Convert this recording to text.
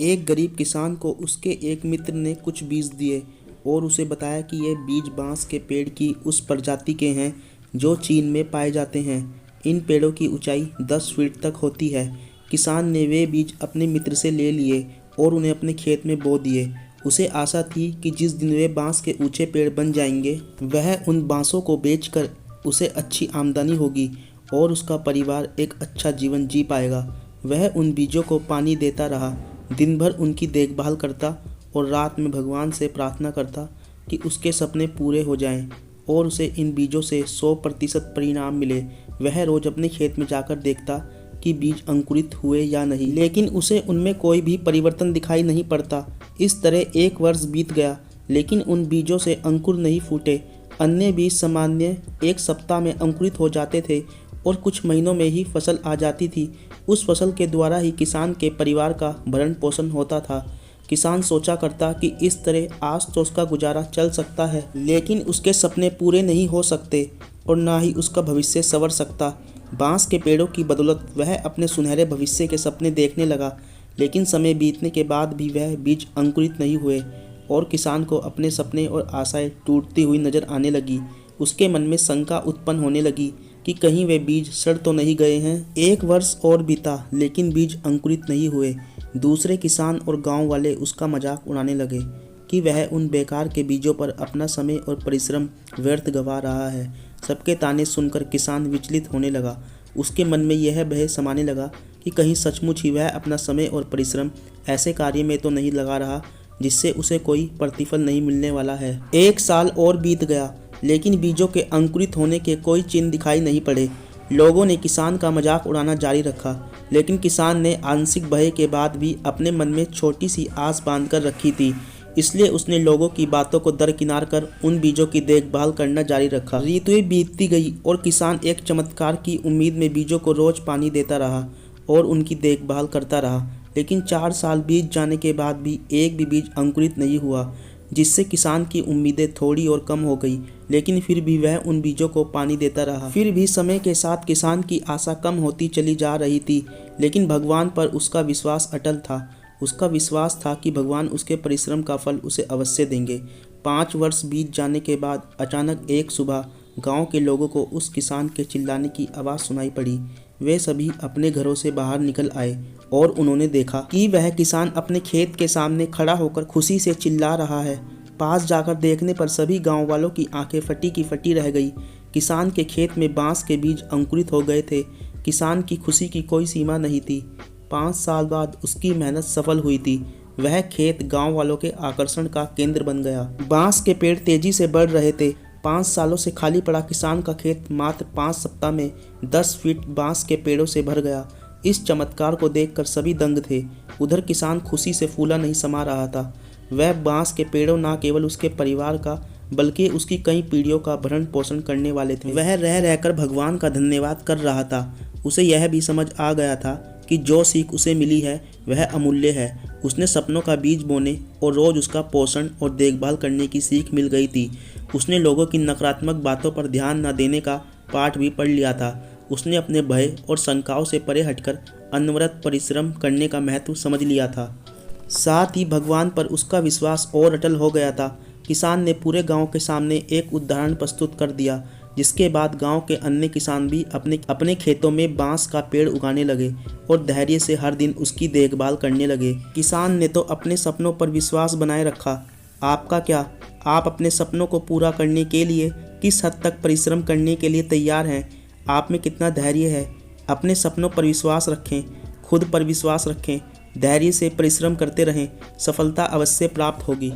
एक गरीब किसान को उसके एक मित्र ने कुछ बीज दिए और उसे बताया कि ये बीज बांस के पेड़ की उस प्रजाति के हैं जो चीन में पाए जाते हैं। इन पेड़ों की ऊंचाई 10 फीट तक होती है। किसान ने वे बीज अपने मित्र से ले लिए और उन्हें अपने खेत में बो दिए। उसे आशा थी कि जिस दिन वे बांस के ऊंचे पेड़ बन जाएंगे, वह उन बांसों को बेचकर उसे अच्छी आमदनी होगी और उसका परिवार एक अच्छा जीवन जी पाएगा। वह उन बीजों को पानी देता रहा, दिन भर उनकी देखभाल करता और रात में भगवान से प्रार्थना करता कि उसके सपने पूरे हो जाएं और उसे इन बीजों से 100% परिणाम मिले। वह रोज अपने खेत में जाकर देखता कि बीज अंकुरित हुए या नहीं, लेकिन उसे उनमें कोई भी परिवर्तन दिखाई नहीं पड़ता। इस तरह 1 वर्ष बीत गया, लेकिन उन बीजों से अंकुर नहीं फूटे। अन्य बीज सामान्य 1 सप्ताह में अंकुरित हो जाते थे और कुछ महीनों में ही फसल आ जाती थी। उस फसल के द्वारा ही किसान के परिवार का भरण पोषण होता था। किसान सोचा करता कि इस तरह आज तो उसका गुजारा चल सकता है, लेकिन उसके सपने पूरे नहीं हो सकते और ना ही उसका भविष्य संवर सकता। बांस के पेड़ों की बदौलत वह अपने सुनहरे भविष्य के सपने देखने लगा, लेकिन समय बीतने के बाद भी वह बीज अंकुरित नहीं हुए और किसान को अपने सपने और आशाएं टूटती हुई नजर आने लगी। उसके मन में शंका उत्पन्न होने लगी कि कहीं वे बीज सड़ तो नहीं गए हैं। 1 वर्ष और बीता, लेकिन बीज अंकुरित नहीं हुए। दूसरे किसान और गांव वाले उसका मजाक उड़ाने लगे कि वह उन बेकार के बीजों पर अपना समय और परिश्रम व्यर्थ गंवा रहा है। सबके ताने सुनकर किसान विचलित होने लगा। उसके मन में यह भय समाने लगा कि कहीं सचमुच ही वह अपना समय और परिश्रम ऐसे कार्य में तो नहीं लगा रहा जिससे उसे कोई प्रतिफल नहीं मिलने वाला है। 1 साल और बीत गया, लेकिन बीजों के अंकुरित होने के कोई चिन्ह दिखाई नहीं पड़े। लोगों ने किसान का मजाक उड़ाना जारी रखा, लेकिन किसान ने आंशिक भय के बाद भी अपने मन में छोटी सी आस बांधकर रखी थी, इसलिए उसने लोगों की बातों को दरकिनार कर उन बीजों की देखभाल करना जारी रखा। ऋतुएं बीतती गई और किसान एक चमत्कार की उम्मीद में बीजों को रोज पानी देता रहा और उनकी देखभाल करता रहा। लेकिन 4 साल बीत जाने के बाद भी एक भी बीज अंकुरित नहीं हुआ, जिससे किसान की उम्मीदें थोड़ी और कम हो गई। लेकिन फिर भी वह उन बीजों को पानी देता रहा। फिर भी समय के साथ किसान की आशा कम होती चली जा रही थी, लेकिन भगवान पर उसका विश्वास अटल था। उसका विश्वास था कि भगवान उसके परिश्रम का फल उसे अवश्य देंगे। 5 वर्ष बीत जाने के बाद अचानक एक सुबह गांव के लोगों को उस किसान के चिल्लाने की आवाज़ सुनाई पड़ी। वे सभी अपने घरों से बाहर निकल आए और उन्होंने देखा कि वह किसान अपने खेत के सामने खड़ा होकर खुशी से चिल्ला रहा है। पास जाकर देखने पर सभी गांव वालों की आंखें फटी की फटी रह गई। किसान के खेत में बांस के बीज अंकुरित हो गए थे। किसान की खुशी की कोई सीमा नहीं थी। 5 साल बाद उसकी मेहनत सफल हुई थी। वह खेत गांव वालों के आकर्षण का केंद्र बन गया। बांस के पेड़ तेजी से बढ़ रहे थे। 5 सालों से खाली पड़ा किसान का खेत मात्र 5 सप्ताह में 10 फीट बांस के पेड़ों से भर गया। इस चमत्कार को देखकर सभी दंग थे। उधर किसान खुशी से फूला नहीं समा रहा था। वह बांस के पेड़ों न केवल उसके परिवार का बल्कि उसकी कई पीढ़ियों का भरण पोषण करने वाले थे। वह रह रहकर भगवान का धन्यवाद कर रहा था। उसे यह भी समझ आ गया था कि जो सीख उसे मिली है वह अमूल्य है। उसने सपनों का बीज बोने और रोज उसका पोषण और देखभाल करने की सीख मिल गई थी। उसने लोगों की नकारात्मक बातों पर ध्यान न देने का पाठ भी पढ़ लिया था। उसने अपने भय और शंकाओं से परे हटकर अनवरत परिश्रम करने का महत्व समझ लिया था। साथ ही भगवान पर उसका विश्वास और अटल हो गया था। किसान ने पूरे गांव के सामने एक उदाहरण प्रस्तुत कर दिया, जिसके बाद गांव के अन्य किसान भी अपने खेतों में बांस का पेड़ उगाने लगे और धैर्य से हर दिन उसकी देखभाल करने लगे। किसान ने तो अपने सपनों पर विश्वास बनाए रखा। आपका क्या? आप अपने सपनों को पूरा करने के लिए किस हद तक परिश्रम करने के लिए तैयार हैं? आप में कितना धैर्य है? अपने सपनों पर विश्वास रखें, खुद पर विश्वास रखें, धैर्य से परिश्रम करते रहें, सफलता अवश्य प्राप्त होगी।